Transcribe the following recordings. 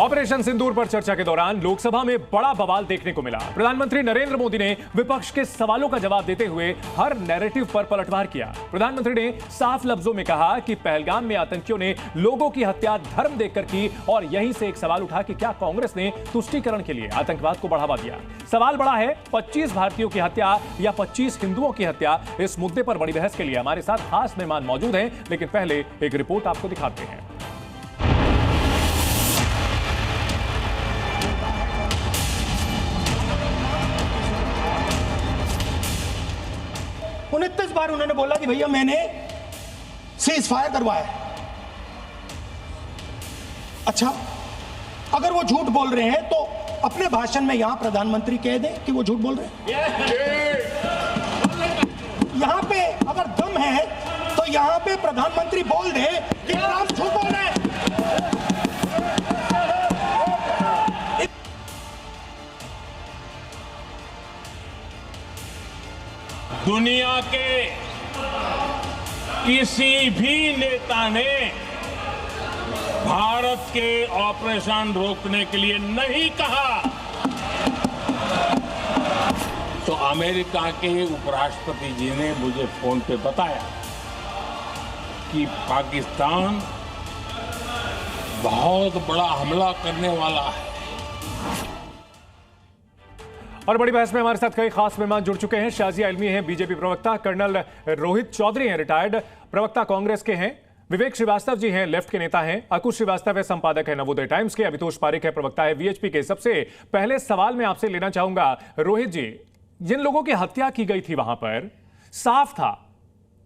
Operation सिंदूर पर चर्चा के दौरान लोकसभा में बड़ा बवाल देखने को मिला। प्रधानमंत्री नरेंद्र मोदी ने विपक्ष के सवालों का जवाब देते हुए हर नैरेटिव पर पलटवार किया। प्रधानमंत्री ने साफ लफ्जों में कहा कि पहलगाम में आतंकियों ने लोगों की हत्या धर्म देखकर की और यहीं से एक सवाल उठा कि क्या कांग्रेस ने तुष्टीकरण के लिए आतंकवाद को बढ़ावा दिया। सवाल बड़ा है, 25 भारतीयों की हत्या या 25 हिंदुओं की हत्या। इस मुद्दे पर बड़ी बहस के लिए हमारे साथ खास मेहमान मौजूद हैं, लेकिन पहले एक रिपोर्ट आपको दिखाते हैं। 29 बार उन्होंने बोला कि भैया मैंने सीज फायर करवाया। अच्छा, अगर वो झूठ बोल रहे हैं तो अपने भाषण में यहां प्रधानमंत्री कह दें कि वो झूठ बोल रहे हैं। यहां पे अगर दम है तो यहां पे प्रधानमंत्री बोल दे कि ट्रंप झूठ बोल रहे हैं। दुनिया के किसी भी नेता ने भारत के ऑपरेशन रोकने के लिए नहीं कहा। तो अमेरिका के उपराष्ट्रपति जी ने मुझे फोन पे बताया कि पाकिस्तान बहुत बड़ा हमला करने वाला है। और बड़ी बहस में हमारे साथ कई खास मेहमान जुड़ चुके हैं। शाजिया इल्मी हैं बीजेपी प्रवक्ता, कर्नल रोहित चौधरी हैं रिटायर्ड प्रवक्ता कांग्रेस के हैं, विवेक श्रीवास्तव जी हैं लेफ्ट के नेता हैं, अकुश श्रीवास्तव है संपादक है नवोदय टाइम्स के, अभितोष पारिक है प्रवक्ता है वीएचपी के। सबसे पहले सवाल मैं आपसे लेना चाहूंगा रोहित जी, जिन लोगों की हत्या की गई थी वहां पर साफ था,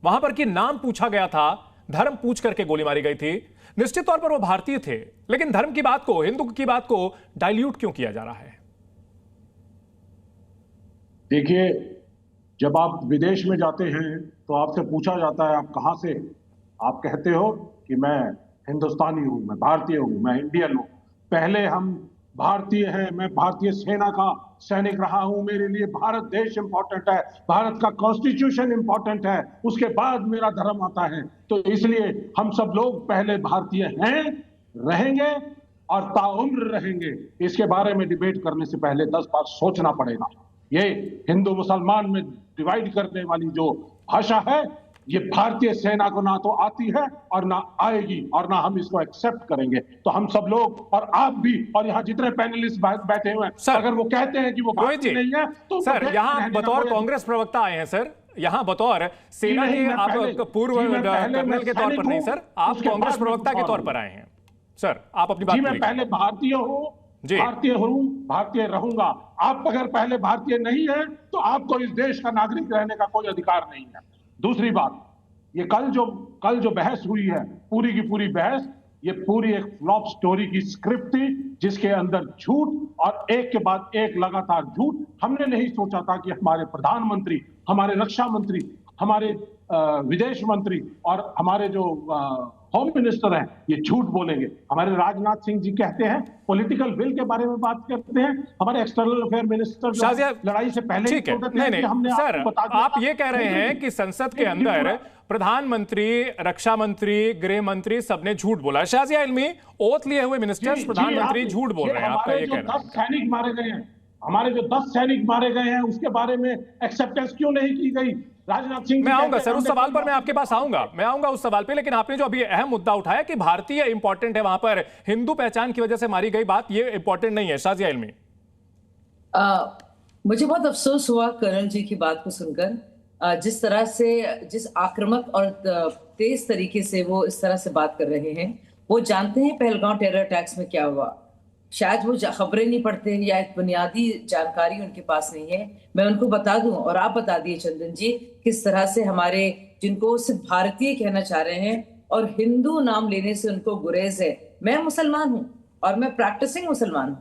वहां पर कि नाम पूछा गया था, धर्म पूछ करके गोली मारी गई थी। निश्चित तौर पर वो भारतीय थे, लेकिन धर्म की बात को, हिंदू की बात को डाइल्यूट क्यों किया जा रहा है? देखिए, जब आप विदेश में जाते हैं तो आपसे पूछा जाता है आप कहां से, आप कहते हो कि मैं हिंदुस्तानी हूं, मैं भारतीय हूं, मैं इंडियन हूं। पहले हम भारतीय हैं, मैं भारतीय सेना का सैनिक रहा हूं, मेरे लिए भारत देश इंपॉर्टेंट है, भारत का कॉन्स्टिट्यूशन इंपॉर्टेंट है, उसके बाद मेरा धर्म आता है। तो इसलिए हम सब लोग पहले भारतीय हैं, रहेंगे और ताउम्र रहेंगे। इसके बारे में डिबेट करने से पहले 10 बार सोचना पड़ेगा। ये हिंदू मुसलमान में डिवाइड करने वाली जो भाषा है, ये भारतीय सेना को ना तो आती है और ना आएगी और ना हम इसको एक्सेप्ट करेंगे। तो हम सब लोग और आप भी और यहाँ जितने पैनलिस्ट बैठे हुए हैं, अगर वो कहते हैं कि वो भारतीय नहीं है तो सर यहाँ बतौर कांग्रेस प्रवक्ता आए हैं सर, यहाँ बतौर सेना के आप पूर्व कर्नल के तौर पर नहीं सर, आप कांग्रेस प्रवक्ता के तौर पर आए हैं सर। आप अपनी बात मैं पहले भारतीय हूँ, भारतीय हूं, भारतीय रहूंगा। आप अगर पहले भारतीय नहीं है तो आपको इस देश का नागरिक रहने का कोई अधिकार नहीं है। दूसरी बात, ये कल जो बहस हुई है, पूरी की पूरी बहस, ये पूरी एक फ्लॉप स्टोरी की स्क्रिप्ट थी, जिसके अंदर झूठ और एक के बाद एक लगातार झूठ। हमने नहीं सोचा था कि हमारे प्रधानमंत्री, हमारे रक्षा मंत्री, हमारे विदेश मंत्री और हमारे जो होम मिनिस्टर हैं ये झूठ बोलेंगे। हमारे राजनाथ सिंह जी कहते हैं पॉलिटिकल विल के बारे में बात करते हैं, हमारे एक्सटर्नल अफेयर मिनिस्टर लड़ाई से पहले ठीक है, नहीं सर, आप ये कह रहे हैं कि संसद के अंदर प्रधानमंत्री, रक्षा मंत्री, गृह मंत्री सबने झूठ बोला। शाजिया इल्मी, ओथ लिए हुए मिनिस्टर्स, प्रधानमंत्री झूठ बोल रहे हैं, आपका ये कहना है? 10 सैनिक मारे गए हैं, हमारे जो 10 सैनिक मारे गए हैं उसके बारे में एक्सेप्टेंस क्यों नहीं की गई? राजनाथ सिंह, मैं आऊंगा सर उस सवाल पर, मैं आपके पास आऊंगा, मैं आऊंगा उस सवाल पे, लेकिन आपने जो अभी अहम मुद्दा उठाया कि भारतीय इंपॉर्टेंट है, वहां पर हिंदू पहचान की वजह से मारी गई बात, ये इंपॉर्टेंट नहीं है। शाजिया इल्मी, मुझे बहुत अफसोस हुआ कर्नल जी की बात को सुनकर, जिस तरह से, जिस आक्रामक और तेज तरीके से वो इस तरह से बात कर रहे हैं। वो जानते हैं पहलगाम टेरर अटैक्स में क्या हुआ, शायद वो खबरें नहीं पढ़ते या एक बुनियादी जानकारी उनके पास नहीं है। मैं उनको बता दूं और आप बता दिए चंदन जी, किस तरह से हमारे, जिनको सिर्फ भारतीय कहना चाह रहे हैं और हिंदू नाम लेने से उनको गुरेज है। मैं मुसलमान हूं और मैं प्रैक्टिसिंग मुसलमान हूं।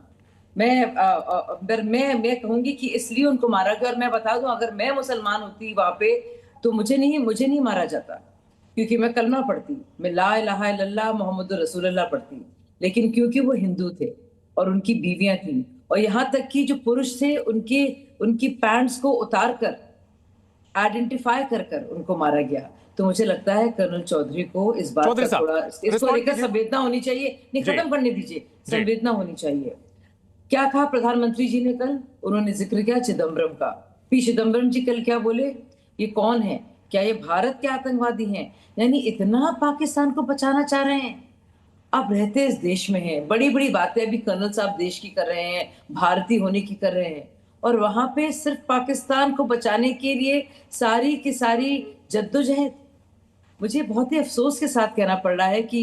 मैं कहूंगी कि इसलिए उनको मारा गया। और मैं बता दूं, अगर मैं मुसलमान होती वहां पे तो मुझे नहीं मारा जाता, क्योंकि मैं कलमा पढ़ती, मैं ला इलाहा इल्लल्लाह मुहम्मदुर रसूलुल्लाह पढ़ती। लेकिन क्योंकि वो हिंदू थे और उनकी बीवियां थी, और यहाँ तक कि जो पुरुष थे उनकी पैंट्स को उतार कर आइडेंटिफाई कर उनको मारा गया। तो मुझे लगता है कर्नल चौधरी को इस बात चौधरी का साहब, थोड़ा इसको रिस्पॉन्ड लेकर कीजिए। संवेदना होनी चाहिए। नहीं, जी। खत्म करने दीजिए, जी। संवेदना होनी चाहिए। क्या कहा प्रधानमंत्री जी ने कल? उन्होंने जिक्र किया चिदम्बरम का। पी चिदम्बरम जी कल क्या बोले? ये कौन है? क्या ये भारत के आतंकवादी हैं? यानी इतना पाकिस्तान को बचाना चाह रहे हैं। आप रहते इस देश में हैं, बड़ी बड़ी बातें अभी कर्नल साहब देश की कर रहे हैं, भारतीय होने की कर रहे हैं, और वहां पे सिर्फ पाकिस्तान को बचाने के लिए सारी की सारी जद्दोजहद। मुझे बहुत ही अफसोस के साथ कहना पड़ रहा है कि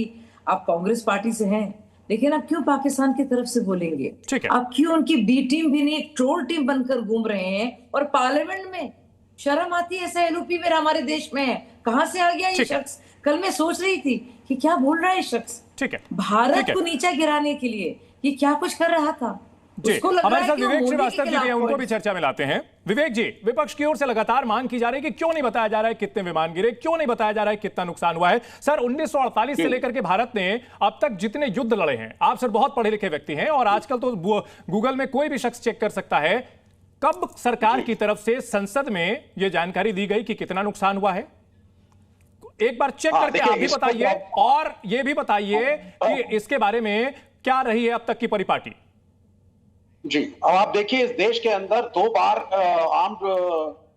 आप कांग्रेस पार्टी से हैं, लेकिन आप क्यों पाकिस्तान की तरफ से बोलेंगे? ठीक है। आप क्यों उनकी बी टीम भी नहीं, एक ट्रोल टीम बनकर घूम रहे हैं? और पार्लियामेंट में शर्म आती है, ऐसा एलओपी हमारे देश में है। कहां से आ गया ये ठीक है। शख्स? कल मैं सोच रही थी कि क्या बोल रहा है ये शख्स। ठीक है, भारत ठीक है। को नीचा गिराने के लिए ये क्या कुछ कर रहा था। जी, उसको लग रहा हमारे है साथ कि वो विवेक मोदी के श्रीवास्तव जी भी हैं, खिलाफ उनको भी चर्चा में लाते हैं। विवेक जी, विपक्ष की ओर से लगातार मांग की जा रही है कि क्यों नहीं बताया जा रहा है कितने विमान गिरे, क्यों नहीं बताया जा रहा है कितना नुकसान हुआ है। सर, 1948 से लेकर के भारत ने अब तक जितने युद्ध लड़े हैं, आप सर बहुत पढ़े लिखे व्यक्ति हैं और आजकल तो गूगल में कोई भी शख्स चेक कर सकता है, कब सरकार की तरफ से संसद में यह जानकारी दी गई कि कितना नुकसान हुआ है? एक बार चेक करके आप भी बताइए और यह भी बताइए कि इसके बारे में क्या रही है अब तक की परिपाटी। जी, अब आप देखिए, इस देश के अंदर 2 बार आर्म्ड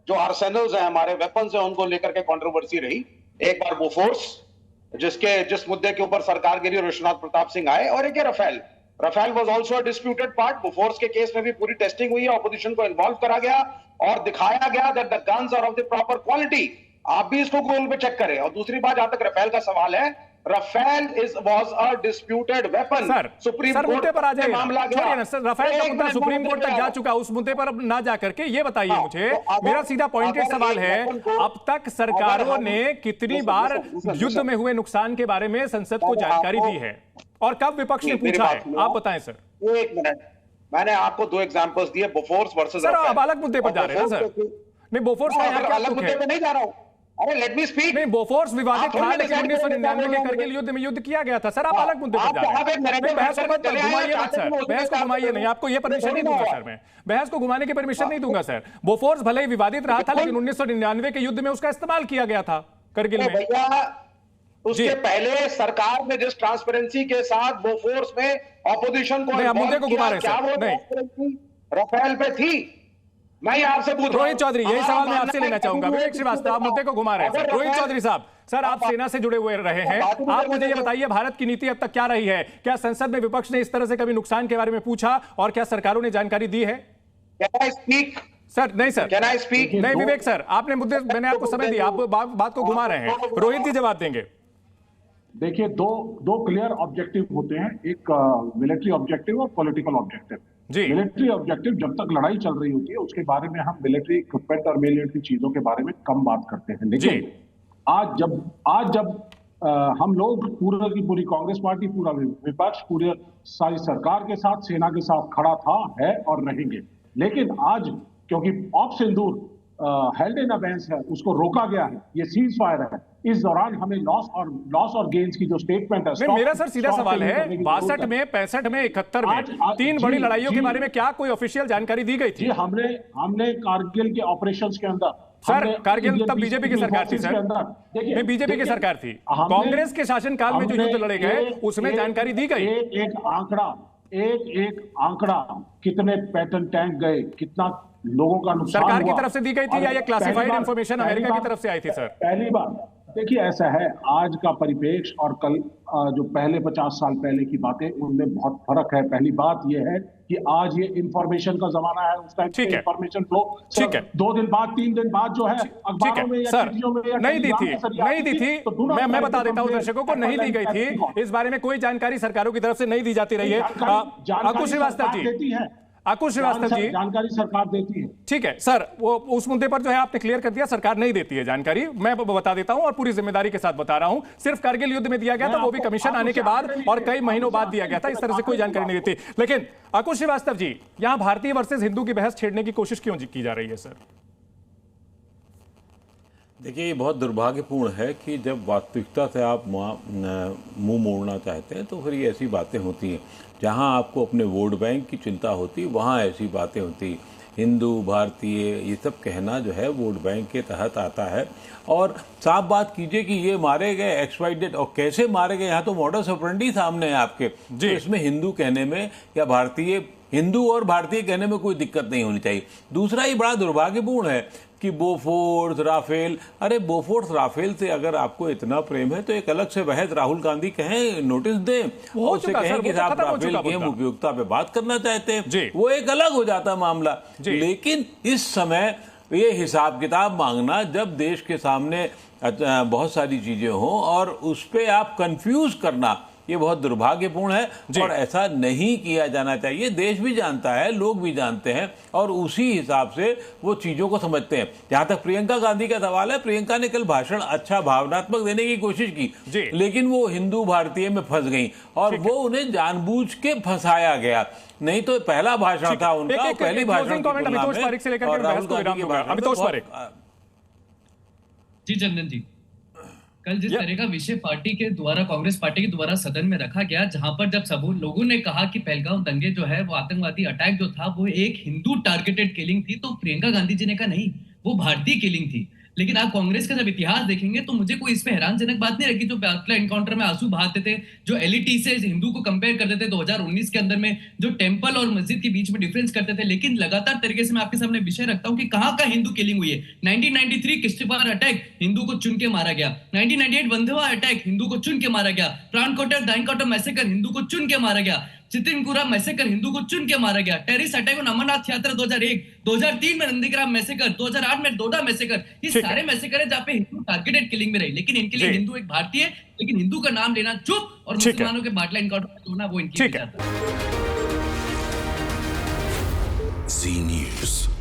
जो आर्सेनल्स हैं, हमारे वेपन्स हैं, उनको लेकर के कंट्रोवर्सी रही। एक बार बोफोर्स, जिस मुद्दे के ऊपर सरकार गिरी और विश्वनाथ प्रताप सिंह आए, और एक Rafale. Rafale was also a disputed part. Bofors के केस में भी पूरी टेस्टिंग हुई है, ऑपोजिशन को इन्वॉल्व करा गया और दिखाया गया that the guns are of the proper quality. आप भी इसको गूगल पे चेक करें। और दूसरी बात, जहां तक रफेल का सवाल है, Rafale was a disputed weapon. Supreme court पर आ जाए, मामला छोड़िए ना सर, रफेल का मुद्दा सुप्रीम कोर्ट तक जा चुका, उस मुद्दे पर अब ना जा करके ये बताइए मुझे, मेरा सीधा पॉइंटेड सवाल है, अब तक सरकारों ने कितनी बार युद्ध में हुए नुकसान के बारे में संसद को जानकारी दी है और कब विपक्ष ने पूछा है? आप बताएं सर। 1 मिनट, मैंने आपको 2 एग्जांपल्स दिए, बोफोर्स वर्सेस सर, आप अलग मुद्दे पर जा रहे हैं ना सर। नहीं, बोफोर्स का यहाँ क्या अलग तुक मुद्दे है? पे नहीं जा रहा हूं। अरे लेट मी स्पीक। नहीं, बोफोर्स विवादित था, लेकिन 1999 के के करगिल युद्ध में युद्ध किया गया था। सर, आप अलग मुद्दे पर जा रहे हैं। नहीं, बहस को मत घुमाइए मत सर, बहस को घुमाइए नहीं, आपको ये परमिशन नहीं दूंगा सर, मैं बहस को घुमाने की परमिशन नहीं दूंगा सर। बोफोर्स भले ही विवादित रहा था, लेकिन 1999 के युद्ध में उसका इस्तेमाल किया गया था करगिल में। भैया, उसके पहले सरकार ने जिस ट्रांसपेरेंसी के साथ बोफोर्स में ऑपोजिशन को नहीं, आप मुद्दे को घुमा रहे हैं क्या सर। वो नहीं, ट्रांसपेरेंसी रफेल पे थी? मैं आपसे पूछ रहा हूं। रोहित चौधरी, यही सवाल मैं आपसे हमारा लेना चाहूंगा। मानना है विवेक कि श्रीवास्तव, आप मुद्दे को घुमा रहे हैं सर। रोहित चौधरी साहब, सर आप सेना से जुड़े हुए रहे हैं, आप मुझे ये बताइए भारत की नीति अब तक क्या रही है? क्या संसद में विपक्ष ने इस तरह से कभी नुकसान के बारे में पूछा और क्या सरकारों ने जानकारी दी है? Can I speak? सर नहीं सर, Can I speak? नहीं विवेक सर, आपने मुद्दे, मैंने आपको समय दिया, आप बात को घुमा रहे हैं। रोहित जी जवाब देंगे। देखिए, दो क्लियर ऑब्जेक्टिव होते हैं, एक मिलिट्री ऑब्जेक्टिव और पॉलिटिकल ऑब्जेक्टिव। जी। मिलिट्री ऑब्जेक्टिव, जब तक लड़ाई चल रही होती है उसके बारे में हम मिलिट्री इक्विपमेंट और मिलिट्री चीजों के बारे में कम बात करते हैं, लेकिन आज जब हम लोग पूरा की पूरी कांग्रेस पार्टी, पूरा विपक्ष, पूरी सारी सरकार के साथ, सेना के साथ खड़ा था, है और रहेंगे। लेकिन आज क्योंकि ऑफ सिंदूर हेल्ड इन अबेंस है, उसको रोका गया है, ये सीज फायर है, इस दौरान हमें लॉस और गेन्स की जो स्टेटमेंट है। मेरा सर सीधा सवाल है, 62 में, 65 में, 71 में 3 बड़ी लड़ाइयों के बारे में क्या कोई ऑफिशियल जानकारी दी गई थी? हमने कारगिल के ऑपरेशंस के अंदर, सर कारगिल तब बीजेपी की सरकार थी सर, नहीं बीजेपी की सरकार थी, कांग्रेस के शासनकाल में जो युद्ध लड़े गए उसमें जानकारी दी गई। एक आंकड़ा कितने पैटर्न टैंक गए, कितना लोगों का नुकसान सरकार हुआ, की तरफ से दी गई थी या ये क्लासिफाइड इंफॉर्मेशन अमेरिका की तरफ से आई थी सर? पहली बार देखिए, ऐसा है, आज का परिपेक्ष और कल जो पहले 50 साल पहले की बातें, उनमें बहुत फर्क है। पहली बात यह है कि आज ये इंफॉर्मेशन का जमाना है, उस टाइम पे इंफॉर्मेशन फ्लो 2 दिन बाद, 3 दिन बाद जो है अखबारों में या टीवियों में या नहीं दी थी, तो मैं बता देता हूं दर्शकों को, नहीं दी गई थी। इस बारे में कोई जानकारी सरकारों की तरफ से नहीं दी जाती रही है। अकुश श्रीवास्तव जी, अकुश श्रीवास्तव जी, जानकारी सरकार देती है। ठीक है सर, वो उस मुद्दे पर जो है आपने क्लियर कर दिया, सरकार नहीं देती है जानकारी, मैं बता देता हूं और पूरी जिम्मेदारी के साथ बता रहा हूं। सिर्फ कारगिल युद्ध में दिया गया था, वो भी कमीशन आने के बाद और कई महीनों बाद दिया गया था, इस तरह से कोई जानकारी नहीं देती। लेकिन अकुश श्रीवास्तव जी, यहां भारतीय वर्सेस हिंदू की बहस छेड़ने की कोशिश क्यों की जा रही है सर? देखिए, ये बहुत दुर्भाग्यपूर्ण है कि जब वास्तविकता से आप मुंह मोड़ना चाहते हैं तो फिर ये ऐसी बातें होती हैं। जहां आपको अपने वोट बैंक की चिंता होती, वहां ऐसी बातें होती। हिंदू भारतीय ये सब कहना जो है वोट बैंक के तहत आता है। और साफ बात कीजिए कि ये मारे गए XYZ और कैसे मारे गए, यहाँ तो मॉडस ऑपरेंडी सामने है आपके। तो इसमें हिंदू कहने में या भारतीय, हिंदू और भारतीय कहने में कोई दिक्कत नहीं होनी चाहिए। दूसरा ये बड़ा दुर्भाग्यपूर्ण है कि बोफोर्स राफेल, अरे बोफोर्स राफेल से अगर आपको इतना प्रेम है तो एक अलग से बहस राहुल गांधी कहें, नोटिस दें और उससे कहें कि आप राफेल की हम उपयोगिता पे बात करना चाहते हैं, वो एक अलग हो जाता मामला। लेकिन इस समय ये हिसाब किताब मांगना जब देश के सामने बहुत सारी चीजें हों और उस पर आप कंफ्यूज करना, ये बहुत दुर्भाग्यपूर्ण है और ऐसा नहीं किया जाना चाहिए। देश भी जानता है, लोग भी जानते हैं और उसी हिसाब से वो चीजों को समझते हैं। जहां तक प्रियंका गांधी का सवाल है, प्रियंका ने कल भाषण अच्छा भावनात्मक देने की कोशिश की, लेकिन वो हिंदू भारतीय में फंस गई और वो उन्हें जानबूझ के फंसाया गया। नहीं तो पहला भाषण था उनका, पहली भाषण जी चंदन जी, कल जिस तरह का विषय पार्टी के द्वारा, कांग्रेस पार्टी के द्वारा सदन में रखा गया, जहां पर जब सब लोगों ने कहा कि पहलगाम दंगे जो है वो आतंकवादी अटैक जो था वो एक हिंदू टारगेटेड किलिंग थी, तो प्रियंका गांधी जी ने कहा नहीं, वो भारतीय किलिंग थी। लेकिन आप कांग्रेस का जब इतिहास देखेंगे तो मुझे कोई इसमें हैरानजनक बात नहीं लगी। जो बाटला एनकाउंटर में आंसू बहाते थे, जो एलईटी से हिंदू को कंपेयर करते थे 2019 के अंदर में, जो टेंपल और मस्जिद के बीच में डिफरेंस करते थे, लेकिन लगातार तरीके से मैं आपके सामने विषय रखता हूं कि कहां का हिंदू किलिंग हुई है। 1993 किश्तवाड़ अटैक, हिंदू को चुन के मारा गया। 1998 वंधवा अटैक, हिंदू को चुन के मारा गया। प्राणकोटर दाइनकोटर मैसेकर, हिंदू को चुन के मारा गया। चित्रिनकुरा मैसेकर, हिंदू को चुन के मारा गया। टेरिस अटैक और अमरनाथ यात्रा 2001, 2003 में नंदीग्राम मैसेकर, 2008 में डोडा मैसेकर, ये सारे मैसेकर है जहाँ पे हिंदू टारगेटेड किलिंग में रही। लेकिन इनके लिए हिंदू एक भारतीय, लेकिन हिंदू का नाम लेना चुप और मुसलमानों के बाटला एनकाउंटर जोड़ना वो इनकी ज़ी न्यूज़।